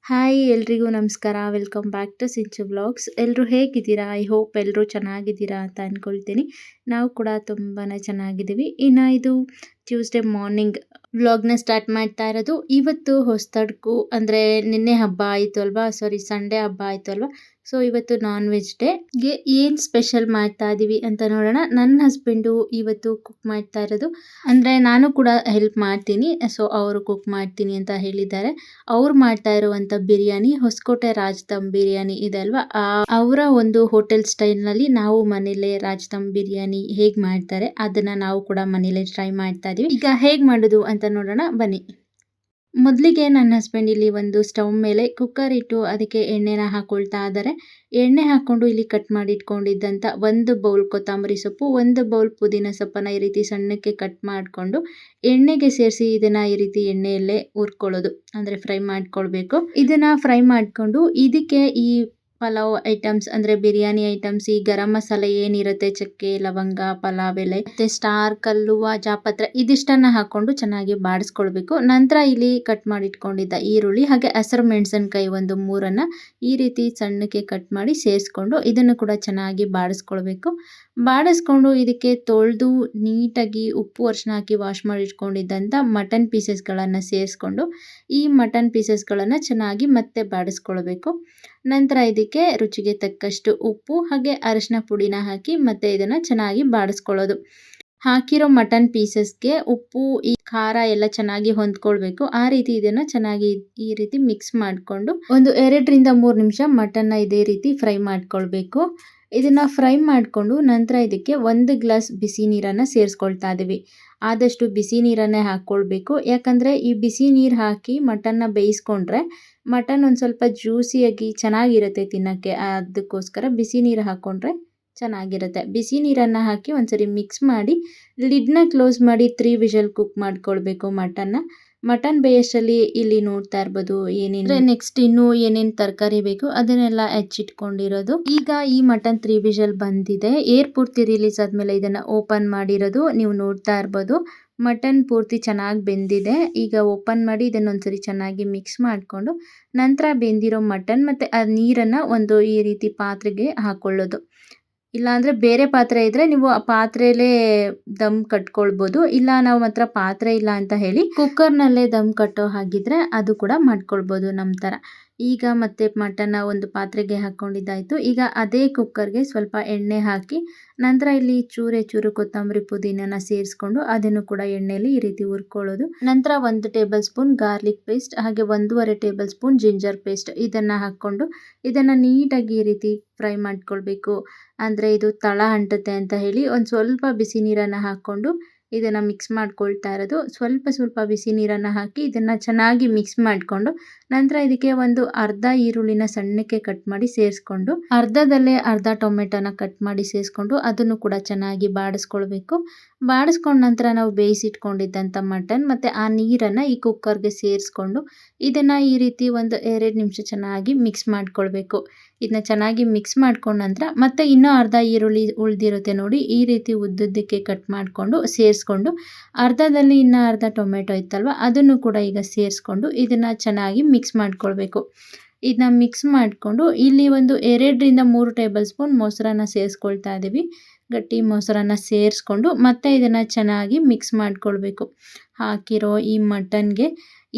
Hi ಎಲ್ರಿಗೂ ನಮಸ್ಕಾರ. Welcome back to Sinchu vlogs. ಎಲ್ಲರೂ ಹೇಗಿದ್ದೀರಾ? ಐ ಹೋಪ್ ಎಲ್ಲರೂ ಚೆನ್ನಾಗಿದ್ದೀರಾ ಅಂತ ಅಂದ್ಕೊಳ್ತೀನಿ. ನಾವು ಕೂಡ ತುಂಬಾ ಚೆನ್ನಾಗಿದ್ದೀವಿ. ಇನ್ನು ಇದು ಟ್ಯೂಸ್ಡೇ ಮಾರ್ನಿಂಗ್ ವ್ಲಾಗ್ನ ಸ್ಟಾರ್ಟ್ ಮಾಡ್ತಾ ಇರೋದು. ಇವತ್ತು ಹೊಸತಡ್ಕು ಅಂದರೆ ನಿನ್ನೆ ಹಬ್ಬ ಆಯಿತು ಅಲ್ವಾ, ಸಂಡೇ ಹಬ್ಬ ಆಯಿತು ಅಲ್ವಾ. ಸೊ ಇವತ್ತು ನಾನ್ ವೆಜ್ ಡೇಗೆ ಏನು ಸ್ಪೆಷಲ್ ಮಾಡ್ತಾ ಇದ್ದೀವಿ ಅಂತ ನೋಡೋಣ. ನನ್ನ ಹಸ್ಬೆಂಡು ಇವತ್ತು ಕುಕ್ ಮಾಡ್ತಾ ಇರೋದು, ಅಂದರೆ ನಾನು ಕೂಡ ಹೆಲ್ಪ್ ಮಾಡ್ತೀನಿ. ಸೊ ಅವರು ಕುಕ್ ಮಾಡ್ತೀನಿ ಅಂತ ಹೇಳಿದ್ದಾರೆ. ಅವ್ರು ಮಾಡ್ತಾ ಇರುವಂಥ ಬಿರಿಯಾನಿ ಹೊಸಕೋಟೆ ರಾಜ್ ದಮ್ ಬಿರಿಯಾನಿ ಇದೆ ಅಲ್ವಾ, ಅವರ ಒಂದು ಹೋಟೆಲ್ ಸ್ಟೈಲ್ನಲ್ಲಿ ನಾವು ಮನೇಲೆ ರಾಜ್ ದಮ್ ಬಿರಿಯಾನಿ ಹೇಗೆ ಮಾಡ್ತಾರೆ ಅದನ್ನು ನಾವು ಕೂಡ ಮನೇಲೆ ಟ್ರೈ ಮಾಡ್ತಾ ಇದೀವಿ. ಈಗ ಹೇಗೆ ಮಾಡೋದು ಅಂತ ನೋಡೋಣ ಬನ್ನಿ. ಮೊದಲಿಗೆ ನನ್ನ ಹಸ್ಬೆಂಡ್ ಇಲ್ಲಿ ಒಂದು ಸ್ಟವ್ ಮೇಲೆ ಕುಕ್ಕರ್ ಇಟ್ಟು ಅದಕ್ಕೆ ಎಣ್ಣೆನ ಹಾಕೊಳ್ತಾ ಇದ್ದಾರೆ. ಎಣ್ಣೆ ಹಾಕ್ಕೊಂಡು ಇಲ್ಲಿ ಕಟ್ ಮಾಡಿ ಇಟ್ಕೊಂಡಿದ್ದಂಥ ಒಂದು ಬೌಲ್ ಕೊತ್ತಂಬರಿ ಸೊಪ್ಪು, ಒಂದು ಬೌಲ್ ಪುದೀನ ಸೊಪ್ಪನ್ನು ಈ ರೀತಿ ಸಣ್ಣಕ್ಕೆ ಕಟ್ ಮಾಡಿಕೊಂಡು ಎಣ್ಣೆಗೆ ಸೇರಿಸಿ ಇದನ್ನು ಈ ರೀತಿ ಎಣ್ಣೆಯಲ್ಲೇ ಹುರ್ಕೊಳ್ಳೋದು, ಅಂದರೆ ಫ್ರೈ ಮಾಡ್ಕೊಳ್ಬೇಕು. ಇದನ್ನು ಫ್ರೈ ಮಾಡಿಕೊಂಡು ಇದಕ್ಕೆ ಈ ಪಲಾವ್ ಐಟಮ್ಸ್ ಅಂದರೆ ಬಿರಿಯಾನಿ ಐಟಮ್ಸ್, ಈ ಗರಂ ಮಸಾಲೆ ಏನಿರುತ್ತೆ, ಚಕ್ಕೆ ಲವಂಗ ಪಲಾವ್ ಎಲೆ ಮತ್ತೆ ಸ್ಟಾರ್ ಕಲ್ಲುವ ಜಾಪತ್ರ ಇದಿಷ್ಟನ್ನ ಹಾಕೊಂಡು ಚೆನ್ನಾಗಿ ಬಾಡಿಸ್ಕೊಳ್ಬೇಕು. ನಂತರ ಇಲ್ಲಿ ಕಟ್ ಮಾಡಿ ಇಟ್ಕೊಂಡಿದ್ದ ಈರುಳ್ಳಿ ಹಾಗೆ ಹಸಿರು ಮೆಣಸಿನಕಾಯಿ ಒಂದು ಮೂರನ್ನ ಈ ರೀತಿ ಸಣ್ಣಕ್ಕೆ ಕಟ್ ಮಾಡಿ ಸೇರಿಸ್ಕೊಂಡು ಇದನ್ನು ಕೂಡ ಚೆನ್ನಾಗಿ ಬಾಡಿಸ್ಕೊಳ್ಬೇಕು. ಬಾಡಿಸ್ಕೊಂಡು ಇದಕ್ಕೆ ತೊಳೆದು ನೀಟಾಗಿ ಉಪ್ಪು ಅರಿಶಿನ ಹಾಕಿ ವಾಶ್ ಮಾಡಿ ಇಟ್ಕೊಂಡಿದ್ದಂಥ ಮಟನ್ ಪೀಸಸ್ಗಳನ್ನು ಸೇರಿಸ್ಕೊಂಡು ಈ ಮಟನ್ ಪೀಸಸ್ಗಳನ್ನು ಚೆನ್ನಾಗಿ ಮತ್ತೆ ಬಾಡಿಸ್ಕೊಳ್ಬೇಕು. ನಂತರ ಇದಕ್ಕೆ ರುಚಿಗೆ ತಕ್ಕಷ್ಟು ಉಪ್ಪು ಹಾಗೆ ಅರಿಶಿನ ಪುಡಿನ ಹಾಕಿ ಮತ್ತೆ ಇದನ್ನು ಚೆನ್ನಾಗಿ ಬಾಡಿಸ್ಕೊಳ್ಳೋದು. ಹಾಕಿರೋ ಮಟನ್ ಪೀಸಸ್ಗೆ ಉಪ್ಪು ಈ ಖಾರ ಎಲ್ಲ ಚೆನ್ನಾಗಿ ಹೊಂದ್ಕೊಳ್ಬೇಕು. ಆ ರೀತಿ ಇದನ್ನು ಚೆನ್ನಾಗಿ ಈ ರೀತಿ ಮಿಕ್ಸ್ ಮಾಡಿಕೊಂಡು ಒಂದು 2-3 ನಿಮಿಷ ಮಟನ್ನ ಇದೇ ರೀತಿ ಫ್ರೈ ಮಾಡ್ಕೊಳ್ಬೇಕು. ಇದನ್ನು ಫ್ರೈ ಮಾಡಿಕೊಂಡು ನಂತರ ಇದಕ್ಕೆ 1 ಗ್ಲಾಸ್ ಬಿಸಿ ನೀರನ್ನು ಸೇರಿಸ್ಕೊಳ್ತಾ ಇದ್ದೀವಿ. ಆದಷ್ಟು ಬಿಸಿ ನೀರನ್ನೇ ಹಾಕ್ಕೊಳ್ಬೇಕು, ಯಾಕಂದರೆ ಈ ಬಿಸಿ ನೀರು ಹಾಕಿ ಮಟನ್ನ ಬೇಯಿಸ್ಕೊಂಡ್ರೆ ಮಟನ್ ಒಂದು ಸ್ವಲ್ಪ ಜ್ಯೂಸಿಯಾಗಿ ಚೆನ್ನಾಗಿರುತ್ತೆ ತಿನ್ನೋಕ್ಕೆ. ಅದಕ್ಕೋಸ್ಕರ ಬಿಸಿ ನೀರು ಹಾಕ್ಕೊಂಡ್ರೆ ಚೆನ್ನಾಗಿರುತ್ತೆ. ಬಿಸಿ ನೀರನ್ನು ಹಾಕಿ ಒಂದ್ಸರಿ ಮಿಕ್ಸ್ ಮಾಡಿ ಲಿಡ್ನ ಕ್ಲೋಸ್ ಮಾಡಿ 3 ವಿಷಲ್ ಕುಕ್ ಮಾಡ್ಕೊಳ್ಬೇಕು ಮಟನ್ನ. ಮಟನ್ ಬೇಯಷ್ಟಲ್ಲಿ ಇಲ್ಲಿ ನೋಡ್ತಾ ಇರ್ಬೋದು ಏನೇನು ನೆಕ್ಸ್ಟ್ ಇನ್ನೂ ಏನೇನು ತರಕಾರಿ ಬೇಕು ಅದನ್ನೆಲ್ಲ ಹೆಚ್ಚಿಟ್ಕೊಂಡಿರೋದು. ಈಗ ಈ ಮಟನ್ 3 ವಿಷಲ್ ಬಂದಿದೆ. ಏರ್ ಪೂರ್ತಿ ರಿಲೀಸ್ ಆದಮೇಲೆ ಇದನ್ನು ಓಪನ್ ಮಾಡಿರೋದು ನೀವು ನೋಡ್ತಾ ಇರ್ಬೋದು. ಮಟನ್ ಪೂರ್ತಿ ಚೆನ್ನಾಗಿ ಬೆಂದಿದೆ. ಈಗ ಓಪನ್ ಮಾಡಿ ಇದನ್ನೊಂದ್ಸರಿ ಚೆನ್ನಾಗಿ ಮಿಕ್ಸ್ ಮಾಡಿಕೊಂಡು ನಂತರ ಬೆಂದಿರೋ ಮಟನ್ ಮತ್ತು ಆ ನೀರನ್ನು ಒಂದು ಈ ರೀತಿ ಪಾತ್ರೆಗೆ ಹಾಕ್ಕೊಳ್ಳೋದು. ಇಲ್ಲಾಂದರೆ ಬೇರೆ ಪಾತ್ರೆ ಇದ್ದರೆ ನೀವು ಆ ಪಾತ್ರೆಯಲ್ಲೇ ದಮ್ ಕಟ್ಕೊಳ್ಬೋದು. ಇಲ್ಲ ನಾವು ಮಾತ್ರ ಪಾತ್ರೆ ಇಲ್ಲ ಅಂತ ಹೇಳಿ ಕುಕ್ಕರ್ನಲ್ಲೇ ದಮ್ ಕಟ್ಟೋ ಹಾಗಿದ್ರೆ ಅದು ಕೂಡ ಮಾಡ್ಕೊಳ್ಬೋದು ನಮ್ಮ ಥರ. ಈಗ ಮತ್ತೆ ಮಟನ್ನ ಒಂದು ಪಾತ್ರೆಗೆ ಹಾಕ್ಕೊಂಡಿದ್ದಾಯಿತು. ಈಗ ಅದೇ ಕುಕ್ಕರ್ಗೆ ಸ್ವಲ್ಪ ಎಣ್ಣೆ ಹಾಕಿ ನಂತರ ಇಲ್ಲಿ ಚೂರು ಕೊತ್ತಂಬರಿ ಪುದೀನನ ಸೇರಿಸ್ಕೊಂಡು ಅದನ್ನು ಕೂಡ ಎಣ್ಣೆಯಲ್ಲಿ ಈ ರೀತಿ ಹುರ್ಕೊಳ್ಳೋದು. ನಂತರ 1 ಟೇಬಲ್ ಸ್ಪೂನ್ ಗಾರ್ಲಿಕ್ ಪೇಸ್ಟ್ ಹಾಗೆ 1.5 ಟೇಬಲ್ ಸ್ಪೂನ್ ಜಿಂಜರ್ ಪೇಸ್ಟ್ ಇದನ್ನು ಹಾಕ್ಕೊಂಡು ಇದನ್ನು ನೀಟಾಗಿ ಈ ರೀತಿ ಫ್ರೈ ಮಾಡ್ಕೊಳ್ಬೇಕು. ಅಂದರೆ ಇದು ತಳ ಅಂಟುತ್ತೆ ಅಂತ ಹೇಳಿ ಒಂದು ಸ್ವಲ್ಪ ಬಿಸಿ ನೀರನ್ನು ಹಾಕ್ಕೊಂಡು ಇದನ್ನು ಮಿಕ್ಸ್ ಮಾಡ್ಕೊಳ್ತಾ ಇರೋದು. ಸ್ವಲ್ಪ ಬಿಸಿ ನೀರನ್ನು ಹಾಕಿ ಇದನ್ನು ಚೆನ್ನಾಗಿ ಮಿಕ್ಸ್ ಮಾಡಿಕೊಂಡು ನಂತರ ಇದಕ್ಕೆ ಒಂದು ಅರ್ಧ ಈರುಳ್ಳಿನ ಸಣ್ಣಕ್ಕೆ ಕಟ್ ಮಾಡಿ ಸೇರಿಸ್ಕೊಂಡು ಅರ್ಧದಲ್ಲೇ ಅರ್ಧ ಟೊಮೆಟೊನ ಕಟ್ ಮಾಡಿ ಸೇರಿಸ್ಕೊಂಡು ಅದನ್ನು ಕೂಡ ಚೆನ್ನಾಗಿ ಬಾಡಿಸ್ಕೊಳ್ಬೇಕು. ಬಾಡಿಸ್ಕೊಂಡ ನಂತರ ನಾವು ಬೇಯಿಸಿಟ್ಕೊಂಡಿದ್ದಂಥ ಮಟನ್ ಮತ್ತು ಆ ನೀರನ್ನು ಈ ಕುಕ್ಕರ್ಗೆ ಸೇರಿಸ್ಕೊಂಡು ಇದನ್ನು ಈ ರೀತಿ ಒಂದು 2 ನಿಮಿಷ ಚೆನ್ನಾಗಿ ಮಿಕ್ಸ್ ಮಾಡ್ಕೊಳ್ಬೇಕು. ಇದನ್ನ ಚೆನ್ನಾಗಿ ಮಿಕ್ಸ್ ಮಾಡ್ಕೊಂಡ ನಂತರ ಮತ್ತೆ ಇನ್ನೂ ಅರ್ಧ ಈರುಳ್ಳಿ ಉಳಿದಿರುತ್ತೆ ನೋಡಿ, ಈ ರೀತಿ ಉದ್ದುದ್ದಕ್ಕೆ ಕಟ್ ಮಾಡಿಕೊಂಡು ಸೇರಿಸ್ಕೊಂಡು ಅರ್ಧದಲ್ಲಿ ಇನ್ನೂ ಅರ್ಧ ಟೊಮೆಟೊ ಇತ್ತಲ್ವ ಅದನ್ನು ಕೂಡ ಈಗ ಸೇರಿಸ್ಕೊಂಡು ಇದನ್ನು ಚೆನ್ನಾಗಿ ಮಿಕ್ಸ್ ಮಾಡ್ಕೊಳ್ಬೇಕು. ಇದನ್ನ ಮಿಕ್ಸ್ ಮಾಡಿಕೊಂಡು ಇಲ್ಲಿ ಒಂದು 2-3 ಟೇಬಲ್ ಸ್ಪೂನ್ ಮೊಸರನ್ನ ಸೇರಿಸ್ಕೊಳ್ತಾ ಇದ್ದೀವಿ. ಗಟ್ಟಿ ಮೊಸರನ್ನ ಸೇರಿಸ್ಕೊಂಡು ಮತ್ತೆ ಇದನ್ನು ಚೆನ್ನಾಗಿ ಮಿಕ್ಸ್ ಮಾಡ್ಕೊಳ್ಬೇಕು. ಹಾಕಿರೋ ಈ ಮಟನ್ಗೆ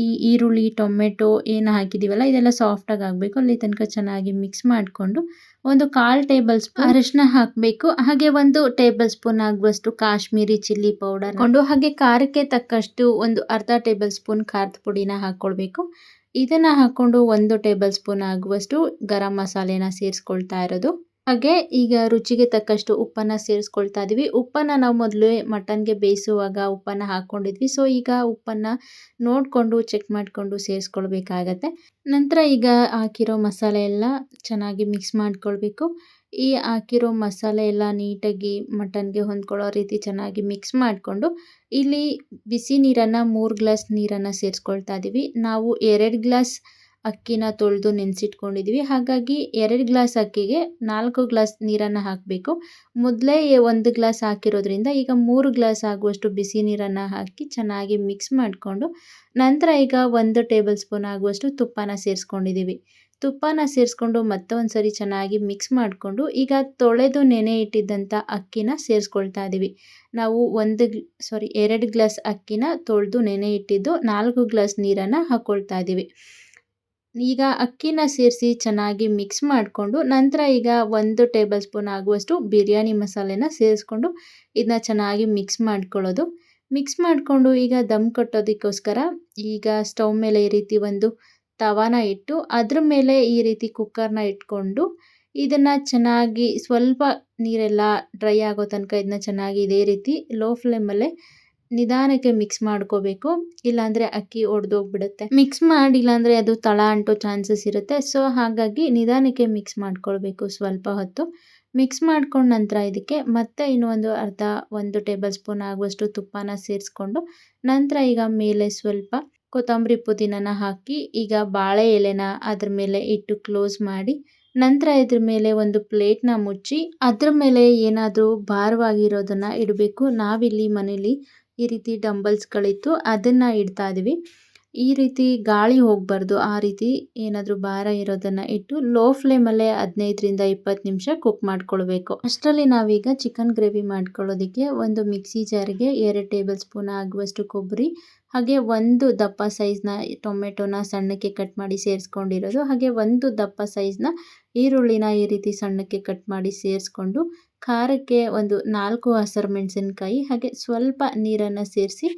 ಈ ಈರುಳ್ಳಿ ಟೊಮೆಟೊ ಏನು ಹಾಕಿದ್ದೀವಲ್ಲ ಇದೆಲ್ಲ ಸಾಫ್ಟಾಗಿ ಆಗಬೇಕು. ಅಲ್ಲಿ ತನಕ ಚೆನ್ನಾಗಿ ಮಿಕ್ಸ್ ಮಾಡಿಕೊಂಡು ಒಂದು 1/4 ಟೇಬಲ್ ಸ್ಪೂನ್ ಅರಿಶಿನ ಹಾಕಬೇಕು. ಹಾಗೆ 1 ಟೇಬಲ್ ಸ್ಪೂನ್ ಆಗುವಷ್ಟು ಕಾಶ್ಮೀರಿ ಚಿಲ್ಲಿ ಪೌಡರ್ ಹಾಕೊಂಡು ಹಾಗೆ ಖಾರಕ್ಕೆ ತಕ್ಕಷ್ಟು ಒಂದು ಅರ್ಧ ಟೇಬಲ್ ಸ್ಪೂನ್ ಖಾರದ ಪುಡಿನ ಹಾಕ್ಕೊಳ್ಬೇಕು. ಇದನ್ನು ಹಾಕ್ಕೊಂಡು 1 ಟೇಬಲ್ ಸ್ಪೂನ್ ಆಗುವಷ್ಟು ಗರಂ ಮಸಾಲೆನ ಸೇರಿಸ್ಕೊಳ್ತಾ ಇರೋದು. ಹಾಗೆ ಈಗ ರುಚಿಗೆ ತಕ್ಕಷ್ಟು ಉಪ್ಪನ್ನು ಸೇರಿಸ್ಕೊಳ್ತಾ ಇದ್ದೀವಿ. ಉಪ್ಪನ್ನು ನಾವು ಮೊದಲೇ ಮಟನ್ಗೆ ಬೇಯಿಸುವಾಗ ಉಪ್ಪನ್ನು ಹಾಕ್ಕೊಂಡಿದ್ವಿ. ಸೊ ಈಗ ಉಪ್ಪನ್ನು ನೋಡಿಕೊಂಡು ಚೆಕ್ ಮಾಡಿಕೊಂಡು ಸೇರಿಸ್ಕೊಳ್ಬೇಕಾಗತ್ತೆ. ನಂತರ ಈಗ ಹಾಕಿರೋ ಮಸಾಲೆ ಎಲ್ಲ ಚೆನ್ನಾಗಿ ಮಿಕ್ಸ್ ಮಾಡ್ಕೊಳ್ಬೇಕು. ಈ ಹಾಕಿರೋ ಮಸಾಲೆ ಎಲ್ಲ ನೀಟಾಗಿ ಮಟನ್ಗೆ ಹೊಂದ್ಕೊಳ್ಳೋ ರೀತಿ ಚೆನ್ನಾಗಿ ಮಿಕ್ಸ್ ಮಾಡಿಕೊಂಡು ಇಲ್ಲಿ ಬಿಸಿ ನೀರನ್ನು 3 ಗ್ಲಾಸ್ ನೀರನ್ನು ಸೇರಿಸ್ಕೊಳ್ತಾ ಇದ್ದೀವಿ. ನಾವು 2 ಗ್ಲಾಸ್ ಅಕ್ಕಿನ ತೊಳೆದು ನೆನೆಸಿಟ್ಕೊಂಡಿದ್ವಿ. ಹಾಗಾಗಿ 2 ಗ್ಲಾಸ್ ಅಕ್ಕಿಗೆ 4 ಗ್ಲಾಸ್ ನೀರನ್ನು ಹಾಕಬೇಕು. ಮೊದಲೇ 1 ಗ್ಲಾಸ್ ಹಾಕಿರೋದ್ರಿಂದ ಈಗ 3 ಗ್ಲಾಸ್ ಆಗುವಷ್ಟು ಬಿಸಿ ನೀರನ್ನು ಹಾಕಿ ಚೆನ್ನಾಗಿ ಮಿಕ್ಸ್ ಮಾಡಿಕೊಂಡು, ನಂತರ ಈಗ 1 ಟೇಬಲ್ ಸ್ಪೂನ್ ಆಗುವಷ್ಟು ತುಪ್ಪನ ಸೇರಿಸ್ಕೊಂಡಿದ್ದೀವಿ. ತುಪ್ಪನ ಸೇರಿಸ್ಕೊಂಡು ಮತ್ತೆ ಒಂದು ಸರಿ ಚೆನ್ನಾಗಿ ಮಿಕ್ಸ್ ಮಾಡಿಕೊಂಡು, ಈಗ ತೊಳೆದು ನೆನೆ ಇಟ್ಟಿದ್ದಂಥ ಅಕ್ಕಿನ ಸೇರಿಸ್ಕೊಳ್ತಾ ಇದ್ದೀವಿ. ನಾವು 2 ಗ್ಲಾಸ್ ಅಕ್ಕಿನ ತೊಳೆದು ನೆನೆ ಇಟ್ಟಿದ್ದು 4 ಗ್ಲಾಸ್ ನೀರನ್ನು ಹಾಕ್ಕೊಳ್ತಾ ಇದ್ದೀವಿ. ಈಗ ಅಕ್ಕಿನ ಸೇರಿಸಿ ಚೆನ್ನಾಗಿ ಮಿಕ್ಸ್ ಮಾಡಿಕೊಂಡು, ನಂತರ ಈಗ 1 ಟೇಬಲ್ ಸ್ಪೂನ್ ಆಗುವಷ್ಟು ಬಿರಿಯಾನಿ ಮಸಾಲೆನ ಸೇರಿಸ್ಕೊಂಡು ಇದನ್ನ ಚೆನ್ನಾಗಿ ಮಿಕ್ಸ್ ಮಾಡ್ಕೊಳ್ಳೋದು. ಮಿಕ್ಸ್ ಮಾಡಿಕೊಂಡು ಈಗ ದಮ್ ಕಟ್ಟೋದಕ್ಕೋಸ್ಕರ ಈಗ ಸ್ಟವ್ ಮೇಲೆ ಈ ರೀತಿ ಒಂದು ತವಾನ ಇಟ್ಟು ಅದ್ರ ಮೇಲೆ ಈ ರೀತಿ ಕುಕ್ಕರ್ನ ಇಟ್ಕೊಂಡು, ಇದನ್ನು ಚೆನ್ನಾಗಿ ಸ್ವಲ್ಪ ನೀರೆಲ್ಲ ಡ್ರೈ ಆಗೋ ತನಕ ಇದನ್ನ ಚೆನ್ನಾಗಿ ಇದೇ ರೀತಿ ಲೋ ಫ್ಲೇಮಲ್ಲೇ ನಿಧಾನಕ್ಕೆ ಮಿಕ್ಸ್ ಮಾಡ್ಕೋಬೇಕು. ಇಲ್ಲಾಂದರೆ ಅಕ್ಕಿ ಒಡೆದೋಗ್ಬಿಡುತ್ತೆ. ಮಿಕ್ಸ್ ಮಾಡಿಲ್ಲಾಂದರೆ ಅದು ತಳ ಅಂಟೋ ಚಾನ್ಸಸ್ ಇರುತ್ತೆ. ಸೊ ಹಾಗಾಗಿ ನಿಧಾನಕ್ಕೆ ಮಿಕ್ಸ್ ಮಾಡ್ಕೊಳ್ಬೇಕು ಸ್ವಲ್ಪ ಹೊತ್ತು. ಮಿಕ್ಸ್ ಮಾಡ್ಕೊಂಡ ನಂತರ ಇದಕ್ಕೆ ಮತ್ತೆ ಇನ್ನೂ ಒಂದು 1 ಟೇಬಲ್ ಸ್ಪೂನ್ ಆಗುವಷ್ಟು ತುಪ್ಪನ ಸೇರಿಸ್ಕೊಂಡು, ನಂತರ ಈಗ ಮೇಲೆ ಸ್ವಲ್ಪ ಕೊತ್ತಂಬರಿ ಪುದೀನನ ಹಾಕಿ ಈಗ ಬಾಳೆ ಎಲೆನ ಅದ್ರ ಮೇಲೆ ಇಟ್ಟು ಕ್ಲೋಸ್ ಮಾಡಿ, ನಂತರ ಇದ್ರ ಮೇಲೆ ಒಂದು ಪ್ಲೇಟ್ನ ಮುಚ್ಚಿ ಅದ್ರ ಮೇಲೆ ಏನಾದರೂ ಭಾರವಾಗಿರೋದನ್ನು ಇಡಬೇಕು. ನಾವಿಲ್ಲಿ ಮನೇಲಿ ಈ ರೀತಿ ಡಂಬಲ್ಸ್ಗಳಿತ್ತು ಅದನ್ನು ಇಡ್ತಾ ಇದ್ದೀವಿ. ಈ ರೀತಿ ಗಾಳಿ ಹೋಗಬಾರ್ದು, ಆ ರೀತಿ ಏನಾದರೂ ಭಾರ ಇರೋದನ್ನು ಇಟ್ಟು ಲೋ ಫ್ಲೇಮಲ್ಲೇ 15ರಿಂದ 20 ನಿಮಿಷ ಕುಕ್ ಮಾಡ್ಕೊಳ್ಬೇಕು. ಅಷ್ಟರಲ್ಲಿ ನಾವೀಗ ಚಿಕನ್ ಗ್ರೇವಿ ಮಾಡ್ಕೊಳ್ಳೋದಕ್ಕೆ ಒಂದು ಮಿಕ್ಸಿ ಜಾರಿಗೆ 2 ಟೇಬಲ್ ಸ್ಪೂನ್ ಆಗುವಷ್ಟು ಕೊಬ್ಬರಿ, ಹಾಗೆ 1 ದಪ್ಪ ಸೈಜ್ನ ಟೊಮೆಟೊನ ಸಣ್ಣಕ್ಕೆ ಕಟ್ ಮಾಡಿ ಸೇರಿಸ್ಕೊಂಡಿರೋದು, ಹಾಗೆ 1 ದಪ್ಪ ಸೈಜ್ನ ಈರುಳ್ಳಿನ ಈ ರೀತಿ ಸಣ್ಣಕ್ಕೆ ಕಟ್ ಮಾಡಿ ಸೇರಿಸ್ಕೊಂಡು, ಖಾರಕ್ಕೆ ಒಂದು 4 ಹಸಿರು ಮೆಣಸಿನ್ಕಾಯಿ ಹಾಗೆ ಸ್ವಲ್ಪ ನೀರನ್ನು ಸೇರಿಸಿ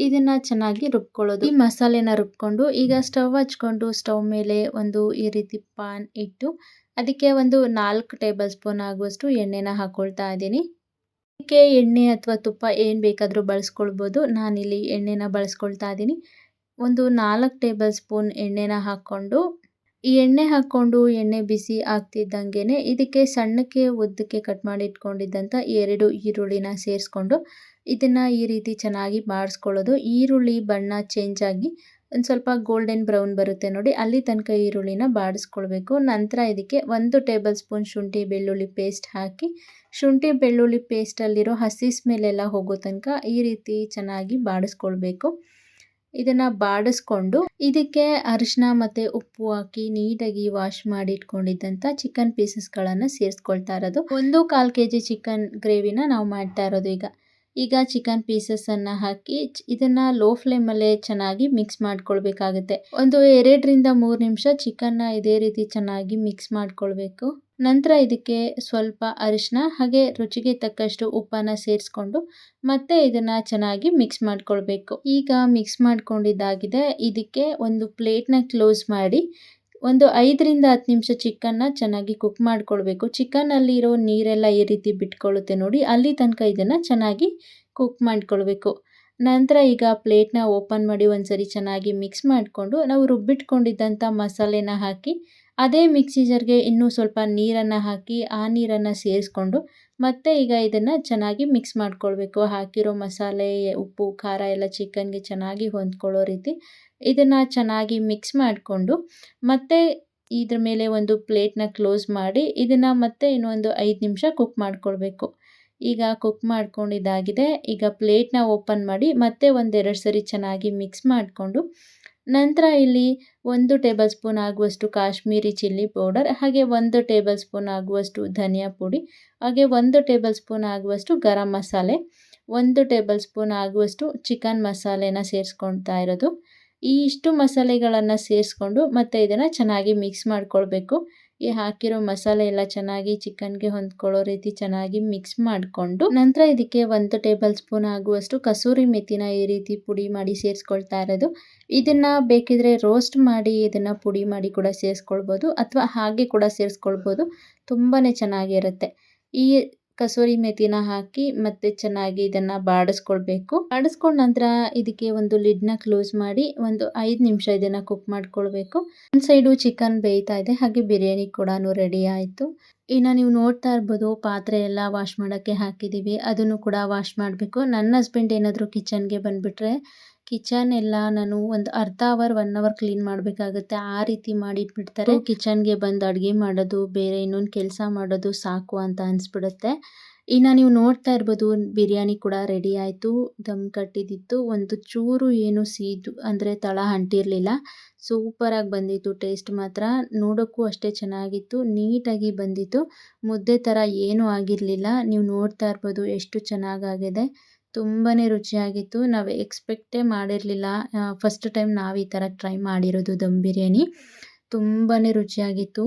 ಇದನ್ನು ಚೆನ್ನಾಗಿ ರುಬ್ಕೊಳ್ಳೋದು. ಈ ಮಸಾಲೆನ ರುಬ್ಕೊಂಡು ಈಗ ಸ್ಟವ್ ಹಚ್ಕೊಂಡು ಸ್ಟವ್ ಮೇಲೆ ಒಂದು ಈ ರೀತಿ ಪಾನ್ ಇಟ್ಟು ಅದಕ್ಕೆ ಒಂದು 4 ಟೇಬಲ್ ಸ್ಪೂನ್ ಆಗುವಷ್ಟು ಎಣ್ಣೆನ ಹಾಕ್ಕೊಳ್ತಾ ಇದ್ದೀನಿ. ಇದಕ್ಕೆ ಎಣ್ಣೆ ಅಥವಾ ತುಪ್ಪ ಏನು ಬೇಕಾದರೂ ಬಳಸ್ಕೊಳ್ಬೋದು. ನಾನಿಲ್ಲಿ ಎಣ್ಣೆನ ಬಳಸ್ಕೊಳ್ತಾ ಇದ್ದೀನಿ. ಒಂದು 4 ಟೇಬಲ್ ಸ್ಪೂನ್ ಎಣ್ಣೆನ ಹಾಕ್ಕೊಂಡು, ಈ ಎಣ್ಣೆ ಹಾಕ್ಕೊಂಡು ಎಣ್ಣೆ ಬಿಸಿ ಆಗ್ತಿದ್ದಂಗೆ ಇದಕ್ಕೆ ಸಣ್ಣಕ್ಕೆ ಉದ್ದಕ್ಕೆ ಕಟ್ ಮಾಡಿ ಇಟ್ಕೊಂಡಿದ್ದಂಥ 2 ಈರುಳ್ಳಿನ ಸೇರಿಸ್ಕೊಂಡು ಇದನ್ನು ಈ ರೀತಿ ಚೆನ್ನಾಗಿ ಬಾಡಿಸ್ಕೊಳ್ಳೋದು. ಈರುಳ್ಳಿ ಬಣ್ಣ ಚೇಂಜ್ ಆಗಿ ಒಂದು ಸ್ವಲ್ಪ ಗೋಲ್ಡನ್ ಬ್ರೌನ್ ಬರುತ್ತೆ ನೋಡಿ, ಅಲ್ಲಿ ತನಕ ಈರುಳ್ಳಿನ ಬಾಡಿಸ್ಕೊಳ್ಬೇಕು. ನಂತರ ಇದಕ್ಕೆ 1 ಟೇಬಲ್ ಸ್ಪೂನ್ ಶುಂಠಿ ಬೆಳ್ಳುಳ್ಳಿ ಪೇಸ್ಟ್ ಹಾಕಿ, ಶುಂಠಿ ಬೆಳ್ಳುಳ್ಳಿ ಪೇಸ್ಟಲ್ಲಿರೋ ಹಸಿ ಸ್ಮೆಲ್ಲೆಲ್ಲ ಹೋಗೋ ತನಕ ಈ ರೀತಿ ಚೆನ್ನಾಗಿ ಬಾಡಿಸ್ಕೊಳ್ಬೇಕು. ಇದನ್ನು ಬಾಡಿಸ್ಕೊಂಡು ಇದಕ್ಕೆ ಅರಿಶಿನ ಮತ್ತು ಉಪ್ಪು ಹಾಕಿ ನೀಟಾಗಿ ವಾಶ್ ಮಾಡಿ ಇಟ್ಕೊಂಡಿದ್ದಂಥ ಚಿಕನ್ ಪೀಸಸ್ಗಳನ್ನು ಸೇರಿಸ್ಕೊಳ್ತಾ ಇರೋದು. 1/4 kg ಚಿಕನ್ ಗ್ರೇವಿನ ನಾವು ಮಾಡ್ತಾ ಇರೋದು. ಈಗ ಚಿಕನ್ ಪೀಸಸನ್ನು ಹಾಕಿ ಇದನ್ನು ಲೋ ಫ್ಲೇಮಲ್ಲೇ ಚೆನ್ನಾಗಿ ಮಿಕ್ಸ್ ಮಾಡ್ಕೊಳ್ಬೇಕಾಗುತ್ತೆ. ಒಂದು 2ರಿಂದ 3 ನಿಮಿಷ ಚಿಕನ್ನ ಇದೇ ರೀತಿ ಚೆನ್ನಾಗಿ ಮಿಕ್ಸ್ ಮಾಡ್ಕೊಳ್ಬೇಕು. ನಂತರ ಇದಕ್ಕೆ ಸ್ವಲ್ಪ ಅರಿಶಿನ ಹಾಗೆ ರುಚಿಗೆ ತಕ್ಕಷ್ಟು ಉಪ್ಪನ್ನು ಸೇರಿಸ್ಕೊಂಡು ಮತ್ತೆ ಇದನ್ನು ಚೆನ್ನಾಗಿ ಮಿಕ್ಸ್ ಮಾಡ್ಕೊಳ್ಬೇಕು. ಈಗ ಮಿಕ್ಸ್ ಮಾಡ್ಕೊಂಡಿದ್ದಾಗಿದೆ. ಇದಕ್ಕೆ ಒಂದು ಪ್ಲೇಟ್ನ ಕ್ಲೋಸ್ ಮಾಡಿ ಒಂದು 5ರಿಂದ 10 ನಿಮಿಷ ಚಿಕನ್ನ ಚೆನ್ನಾಗಿ ಕುಕ್ ಮಾಡ್ಕೊಳ್ಬೇಕು. ಚಿಕನ್ನಲ್ಲಿರೋ ನೀರೆಲ್ಲ ಈ ರೀತಿ ಬಿಟ್ಕೊಳ್ಳುತ್ತೆ ನೋಡಿ, ಅಲ್ಲಿ ತನಕ ಇದನ್ನು ಚೆನ್ನಾಗಿ ಕುಕ್ ಮಾಡ್ಕೊಳ್ಬೇಕು. ನಂತರ ಈಗ ಪ್ಲೇಟ್ನ ಓಪನ್ ಮಾಡಿ ಒಂದ್ಸರಿ ಚೆನ್ನಾಗಿ ಮಿಕ್ಸ್ ಮಾಡಿಕೊಂಡು ನಾವು ರುಬ್ಬಿಟ್ಕೊಂಡಿದ್ದಂಥ ಮಸಾಲೆನ ಹಾಕಿ ಅದೇ ಮಿಕ್ಸಿ ಜಾರ್ಗೆ ಇನ್ನೂ ಸ್ವಲ್ಪ ನೀರನ್ನು ಹಾಕಿ ಆ ನೀರನ್ನು ಸೇರಿಸ್ಕೊಂಡು ಮತ್ತೆ ಈಗ ಇದನ್ನು ಚೆನ್ನಾಗಿ ಮಿಕ್ಸ್ ಮಾಡ್ಕೊಳ್ಬೇಕು. ಹಾಕಿರೋ ಮಸಾಲೆ, ಉಪ್ಪು, ಖಾರ ಎಲ್ಲ ಚಿಕನ್ಗೆ ಚೆನ್ನಾಗಿ ಹೊಂದ್ಕೊಳ್ಳೋ ರೀತಿ ಇದನ್ನು ಚೆನ್ನಾಗಿ ಮಿಕ್ಸ್ ಮಾಡಿಕೊಂಡು ಮತ್ತೆ ಇದ್ರ ಮೇಲೆ ಒಂದು ಪ್ಲೇಟ್ನ ಕ್ಲೋಸ್ ಮಾಡಿ ಇದನ್ನು ಮತ್ತೆ ಇನ್ನೊಂದು 5 ನಿಮಿಷ ಕುಕ್ ಮಾಡ್ಕೊಳ್ಬೇಕು. ಈಗ ಕುಕ್ ಮಾಡ್ಕೊಂಡಿದ್ದಾಗಿದೆ. ಈಗ ಪ್ಲೇಟ್ನ ಓಪನ್ ಮಾಡಿ ಮತ್ತೆ 1-2 ಸರಿ ಚೆನ್ನಾಗಿ ಮಿಕ್ಸ್ ಮಾಡಿಕೊಂಡು, ನಂತರ ಇಲ್ಲಿ 1 ಟೇಬಲ್ ಸ್ಪೂನ್ ಆಗುವಷ್ಟು ಕಾಶ್ಮೀರಿ ಚಿಲ್ಲಿ ಪೌಡರ್ ಹಾಗೆ 1 ಟೇಬಲ್ ಸ್ಪೂನ್ ಆಗುವಷ್ಟು ಧನಿಯಾ ಪುಡಿ ಹಾಗೆ 1 ಟೇಬಲ್ ಸ್ಪೂನ್ ಆಗುವಷ್ಟು ಗರಂ ಮಸಾಲೆ, 1 ಟೇಬಲ್ ಸ್ಪೂನ್ ಆಗುವಷ್ಟು ಚಿಕನ್ ಮಸಾಲೆನ ಸೇರಿಸ್ಕೊಳ್ತಾ ಇರೋದು. ಈ ಇಷ್ಟು ಮಸಾಲೆಗಳನ್ನು ಸೇರಿಸ್ಕೊಂಡು ಮತ್ತೆ ಇದನ್ನು ಚೆನ್ನಾಗಿ ಮಿಕ್ಸ್ ಮಾಡ್ಕೊಳ್ಬೇಕು. ಈ ಹಾಕಿರೋ ಮಸಾಲೆ ಎಲ್ಲ ಚೆನ್ನಾಗಿ ಚಿಕನ್ಗೆ ಹೊಂದ್ಕೊಳ್ಳೋ ರೀತಿ ಚೆನ್ನಾಗಿ ಮಿಕ್ಸ್ ಮಾಡಿಕೊಂಡು, ನಂತರ ಇದಕ್ಕೆ 1 ಟೇಬಲ್ ಸ್ಪೂನ್ ಆಗುವಷ್ಟು ಕಸೂರಿ ಮೆಥಿನ ಈ ರೀತಿ ಪುಡಿ ಮಾಡಿ ಸೇರಿಸ್ಕೊಳ್ತಾ ಇರೋದು. ಇದನ್ನು ಬೇಕಿದ್ರೆ ರೋಸ್ಟ್ ಮಾಡಿ ಇದನ್ನು ಪುಡಿ ಮಾಡಿ ಕೂಡ ಸೇರಿಸ್ಕೊಳ್ಬೋದು ಅಥವಾ ಹಾಗೆ ಕೂಡ ಸೇರಿಸ್ಕೊಳ್ಬೋದು. ತುಂಬಾ ಚೆನ್ನಾಗಿರುತ್ತೆ. ಈ ಕಸೂರಿ ಮೆಥಿನ ಹಾಕಿ ಮತ್ತೆ ಚೆನ್ನಾಗಿ ಇದನ್ನು ಬಾಡಿಸ್ಕೊಳ್ಬೇಕು. ಬಾಡಿಸ್ಕೊಂಡ ನಂತರ ಇದಕ್ಕೆ ಒಂದು ಲಿಡ್ನ ಕ್ಲೋಸ್ ಮಾಡಿ ಒಂದು 5 ನಿಮಿಷ ಇದನ್ನು ಕುಕ್ ಮಾಡ್ಕೊಳ್ಬೇಕು. ಒಂದು ಸೈಡು ಚಿಕನ್ ಬೇಯ್ತಾ ಇದೆ, ಹಾಗೆ ಬಿರಿಯಾನಿ ಕೂಡ ರೆಡಿ ಆಯಿತು. ಇನ್ನು ನೀವು ನೋಡ್ತಾ ಇರ್ಬೋದು ಪಾತ್ರೆ ಎಲ್ಲ ವಾಶ್ ಮಾಡೋಕ್ಕೆ ಹಾಕಿದ್ದೀವಿ, ಅದನ್ನು ಕೂಡ ವಾಶ್ ಮಾಡಬೇಕು. ನನ್ನ ಹಸ್ಬೆಂಡ್ ಏನಾದರೂ ಕಿಚನ್ಗೆ ಬಂದುಬಿಟ್ರೆ ಕಿಚನ್ ಎಲ್ಲ ನಾನು ಒಂದು ಅರ್ಧ ಅವರ್ 1 ಅವರ್ ಕ್ಲೀನ್ ಮಾಡಬೇಕಾಗುತ್ತೆ. ಆ ರೀತಿ ಮಾಡಿಟ್ಬಿಡ್ತಾರೆ. ಕಿಚನ್ಗೆ ಬಂದು ಅಡುಗೆ ಮಾಡೋದು, ಬೇರೆ ಇನ್ನೊಂದು ಕೆಲಸ ಮಾಡೋದು ಸಾಕು ಅಂತ ಅನಿಸ್ಬಿಡುತ್ತೆ. ಇನ್ನು ನೀವು ನೋಡ್ತಾ ಇರ್ಬೋದು, ಬಿರಿಯಾನಿ ಕೂಡ ರೆಡಿ ಆಯಿತು. ದಮ್ ಕಟ್ಟಿದ್ದಿತ್ತು. ಒಂದು ಚೂರು ಏನು ಸೀದು ಅಂದರೆ ತಳ ಅಂಟಿರಲಿಲ್ಲ. ಸೂಪರಾಗಿ ಬಂದಿತ್ತು. ಟೇಸ್ಟ್ ಮಾತ್ರ ನೋಡೋಕ್ಕೂ ಅಷ್ಟೇ ಚೆನ್ನಾಗಿತ್ತು. ನೀಟಾಗಿ ಬಂದಿತ್ತು. ಮುದ್ದೆ ಥರ ಏನೂ ಆಗಿರಲಿಲ್ಲ. ನೀವು ನೋಡ್ತಾ ಇರ್ಬೋದು ಎಷ್ಟು ಚೆನ್ನಾಗಾಗಿದೆ. ತುಂಬಾ ರುಚಿಯಾಗಿತ್ತು. ನಾವು ಎಕ್ಸ್ಪೆಕ್ಟೇ ಮಾಡಿರಲಿಲ್ಲ. ಫಸ್ಟ್ ಟೈಮ್ ನಾವು ಈ ಥರ ಟ್ರೈ ಮಾಡಿರೋದು ದಮ್ ಬಿರಿಯಾನಿ. ತುಂಬಾ ರುಚಿಯಾಗಿತ್ತು.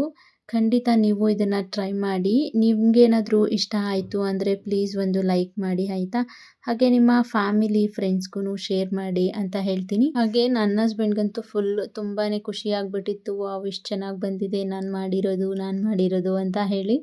ಖಂಡಿತ ನೀವು ಇದನ್ನು ಟ್ರೈ ಮಾಡಿ. ನಿಮಗೇನಾದರೂ ಇಷ್ಟ ಆಯಿತು ಅಂದರೆ ಪ್ಲೀಸ್ ಒಂದು ಲೈಕ್ ಮಾಡಿ ಆಯಿತಾ. ಹಾಗೆ ನಿಮ್ಮ ಫ್ಯಾಮಿಲಿ ಫ್ರೆಂಡ್ಸ್ಗೂ ಶೇರ್ ಮಾಡಿ ಅಂತ ಹೇಳ್ತೀನಿ. ಹಾಗೆ ನನ್ನ ಹಸ್ಬೆಂಡ್ಗಂತೂ ತುಂಬಾ ಖುಷಿಯಾಗ್ಬಿಟ್ಟಿತ್ತು. ವಾವ್, ಇಷ್ಟು ಚೆನ್ನಾಗಿ ಬಂದಿದೆ ನಾನು ಮಾಡಿರೋದು ಅಂತ ಹೇಳಿ.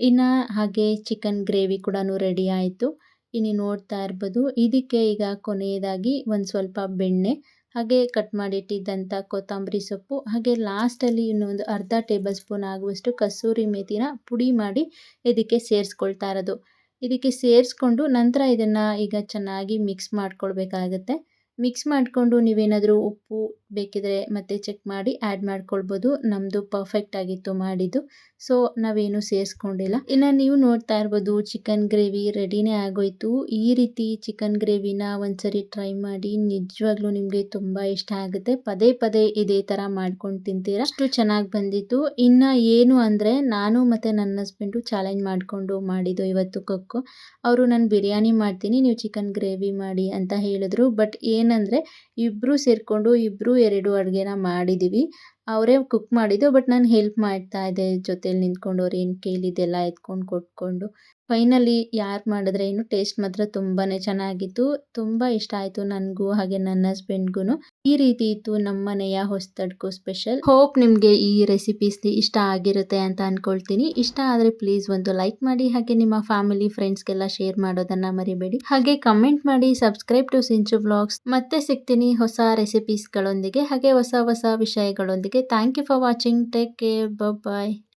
ಇನ್ನು ಹಾಗೆ ಚಿಕನ್ ಗ್ರೇವಿ ಕೂಡ ರೆಡಿ ಆಯಿತು. ಇನ್ನು ನೋಡ್ತಾ ಇರ್ಬೋದು. ಇದಕ್ಕೆ ಈಗ ಕೊನೆಯದಾಗಿ ಒಂದು ಸ್ವಲ್ಪ ಬೆಣ್ಣೆ, ಹಾಗೆ ಕಟ್ ಮಾಡಿಟ್ಟಿದ್ದಂಥ ಕೊತ್ತಂಬರಿ ಸೊಪ್ಪು, ಹಾಗೆ ಲಾಸ್ಟಲ್ಲಿ ಇನ್ನೊಂದು ಅರ್ಧ ಟೇಬಲ್ ಸ್ಪೂನ್ ಆಗುವಷ್ಟು ಕಸೂರಿ ಮೇಥಿನ ಪುಡಿ ಮಾಡಿ ಇದಕ್ಕೆ ಸೇರಿಸ್ಕೊಳ್ತಾ ಇರೋದು. ಇದಕ್ಕೆ ಸೇರಿಸ್ಕೊಂಡು ನಂತರ ಇದನ್ನು ಈಗ ಚೆನ್ನಾಗಿ ಮಿಕ್ಸ್ ಮಾಡ್ಕೊಳ್ಬೇಕಾಗತ್ತೆ. ಮಿಕ್ಸ್ ಮಾಡಿಕೊಂಡು ನೀವೇನಾದರೂ ಉಪ್ಪು ಬೇಕಿದ್ರೆ ಮತ್ತೆ ಚೆಕ್ ಮಾಡಿ ಆ್ಯಡ್ ಮಾಡ್ಕೊಳ್ಬೋದು. ನಮ್ಮದು ಪರ್ಫೆಕ್ಟ್ ಆಗಿತ್ತು ಮಾಡಿದ್ದು, ಸೊ ನಾವೇನು ಸೇರಿಸ್ಕೊಂಡಿಲ್ಲ. ಇನ್ನು ನೀವು ನೋಡ್ತಾ ಇರ್ಬೋದು, ಚಿಕನ್ ಗ್ರೇವಿ ರೆಡಿನೇ ಆಗೋಯ್ತು. ಈ ರೀತಿ ಚಿಕನ್ ಗ್ರೇವಿನ ಒಂದ್ಸರಿ ಟ್ರೈ ಮಾಡಿ. ನಿಜವಾಗ್ಲೂ ನಿಮಗೆ ತುಂಬ ಇಷ್ಟ ಆಗುತ್ತೆ. ಪದೇ ಪದೇ ಇದೇ ಥರ ಮಾಡ್ಕೊಂಡು ತಿಂತೀರಾ. ಅಷ್ಟು ಚೆನ್ನಾಗಿ ಬಂದಿತ್ತು. ಇನ್ನು ಏನು ಅಂದರೆ, ನಾನು ಮತ್ತು ನನ್ನ ಹಸ್ಬೆಂಡು ಚಾಲೆಂಜ್ ಮಾಡಿಕೊಂಡು ಮಾಡಿದ್ದು ಇವತ್ತು ಕುಕ್ಕು. ಅವರು ನಾನು ಬಿರಿಯಾನಿ ಮಾಡ್ತೀನಿ, ನೀವು ಚಿಕನ್ ಗ್ರೇವಿ ಮಾಡಿ ಅಂತ ಹೇಳಿದ್ರು. ಬಟ್ ಏನಂದರೆ, ಇಬ್ಬರು ಸೇರಿಕೊಂಡು 2 ಅಡುಗೆನ ಮಾಡಿದ್ದೀವಿ. ಅವರೇ ಕುಕ್ ಮಾಡಿದ್ದು, ಬಟ್ ನಾನು ಹೆಲ್ಪ್ ಮಾಡ್ತಾ ಇದ್ದೆ ಜೊತೇಲಿ ನಿಂತ್ಕೊಂಡು. ಅವ್ರು ಏನು ಕೇಳಿದ್ದೆಲ್ಲ ಎತ್ಕೊಂಡು ಕೊಟ್ಕೊಂಡು. ಫೈನಲಿ ಯಾರು ಮಾಡಿದ್ರೆ ಏನು, ಟೇಸ್ಟ್ ಮಾತ್ರ ತುಂಬಾ ಚೆನ್ನಾಗಿತ್ತು. ತುಂಬ ಇಷ್ಟ ಆಯಿತು ನನಗೂ ಹಾಗೆ ನನ್ನ ಹಸ್ಬೆಂಡ್ಗೂ. ಈ ರೀತಿ ಇತ್ತು ನಮ್ಮನೆಯ ಹೊಸತಡ್ಕೋ ಸ್ಪೆಷಲ್. ಹೋಪ್ ನಿಮಗೆ ಈ ರೆಸಿಪೀಸ್ ಇಷ್ಟ ಆಗಿರುತ್ತೆ ಅಂತ ಅಂದ್ಕೊಳ್ತೀನಿ. ಇಷ್ಟ ಆದರೆ ಪ್ಲೀಸ್ ಒಂದು ಲೈಕ್ ಮಾಡಿ, ಹಾಗೆ ನಿಮ್ಮ ಫ್ಯಾಮಿಲಿ ಫ್ರೆಂಡ್ಸ್ಗೆಲ್ಲ ಶೇರ್ ಮಾಡೋದನ್ನು ಮರಿಬೇಡಿ. ಹಾಗೆ ಕಮೆಂಟ್ ಮಾಡಿ, ಸಬ್ಸ್ಕ್ರೈಬ್ ಟು ಸಿಂಚು ವ್ಲಾಗ್ಸ್. ಮತ್ತೆ ಸಿಗ್ತೀನಿ ಹೊಸ ರೆಸಿಪೀಸ್ಗಳೊಂದಿಗೆ, ಹಾಗೆ ಹೊಸ ವಿಷಯಗಳೊಂದಿಗೆ. Thank you for watching. Take care. Bye.